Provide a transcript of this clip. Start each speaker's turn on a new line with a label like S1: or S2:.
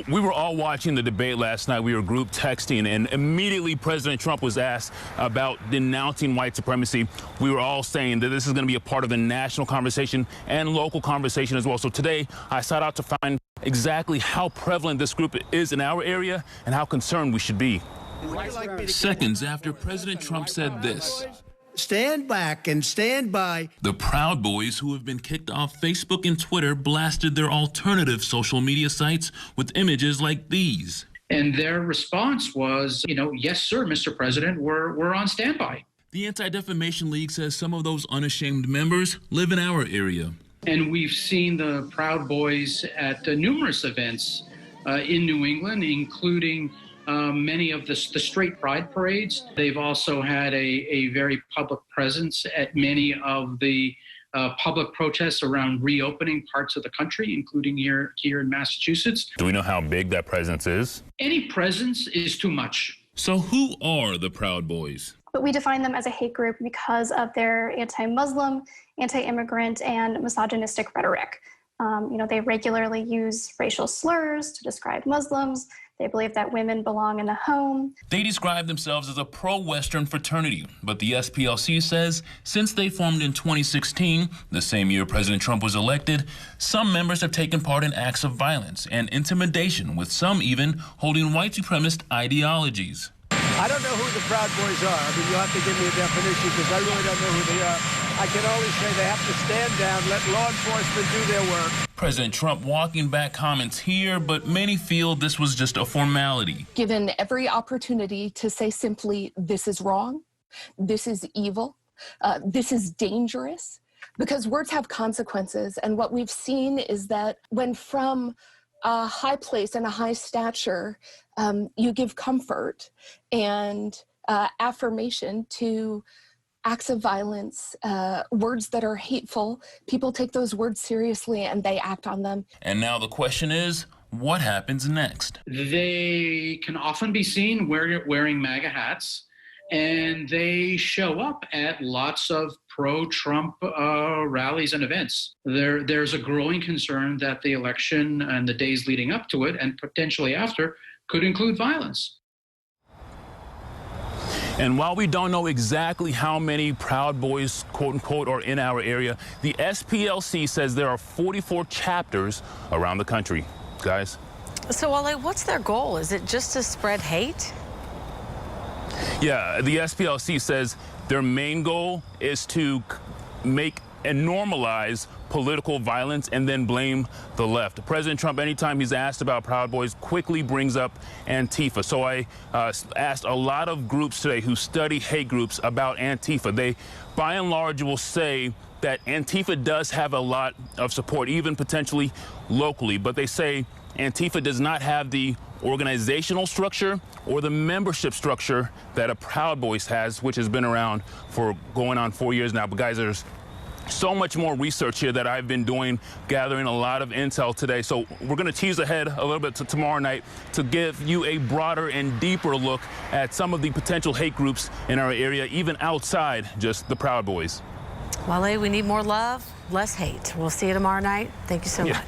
S1: We were all watching the debate last night. We were group texting, and immediately President Trump was asked about denouncing white supremacy. We were all saying that this is going to be a part of the national conversation and local conversation as well. So today, I sought out to find exactly how prevalent this group is in our area and how concerned we should be. Seconds after President Trump said this,
S2: "Stand back and stand by."
S1: the Proud Boys, who have been kicked off Facebook and Twitter, blasted their alternative social media sites with images like these.
S3: And their response was, yes, sir, Mr. President, we're on standby.
S1: The Anti-Defamation League says some of those unashamed members live in our area.
S3: And we've seen the Proud Boys at numerous events in New England, including many of the straight pride parades. They've also had a very public presence at many of the public protests around reopening parts of the country, including here in Massachusetts.
S1: Do we know how big that presence is?
S3: Any presence is too much.
S1: So who are the Proud Boys?
S4: But we define them as a hate group because of their anti-Muslim, anti-immigrant, and misogynistic rhetoric. They regularly use racial slurs to describe Muslims. They believe that women belong in the home.
S1: They describe themselves as a pro-Western fraternity, but the SPLC says since they formed in 2016, the same year President Trump was elected, some members have taken part in acts of violence and intimidation, with some even holding white supremacist ideologies.
S2: I don't know who the Proud Boys are. I mean, you'll have to give me a definition because I really don't know who they are. I can only say they have to stand down, let law enforcement do their work.
S1: President Trump walking back comments here, but many feel this was just a formality.
S5: Given every opportunity to say simply, this is wrong, this is evil, this is dangerous, because words have consequences. And what we've seen is that when from a high place and a high stature, you give comfort and affirmation to acts of violence, words that are hateful, people take those words seriously and they act on them.
S1: And now the question is, what happens next?
S3: They can often be seen wearing MAGA hats, and they show up at lots of pro-Trump rallies and events. There's a growing concern that the election and the days leading up to it, and potentially after, could include violence.
S1: And while we don't know exactly how many Proud Boys, quote unquote, are in our area, the SPLC says there are 44 chapters around the country. Guys?
S6: So, Wale, what's their goal? Is it just to spread hate?
S1: Yeah, the SPLC says their main goal is to make and normalize political violence and then blame the left. President Trump, anytime he's asked about Proud Boys, quickly brings up Antifa. So I asked a lot of groups today who study hate groups about Antifa. They, by and large, will say that Antifa does have a lot of support, even potentially locally, but they say Antifa does not have the organizational structure or the membership structure that a Proud Boys has, which has been around for going on 4 years now. But guys, there's so much more research here that I've been doing, gathering a lot of intel today. So we're going to tease ahead a little bit to tomorrow night to give you a broader and deeper look at some of the potential hate groups in our area, even outside just the Proud Boys.
S6: Wale, we need more love, less hate. We'll see you tomorrow night. Thank you so much.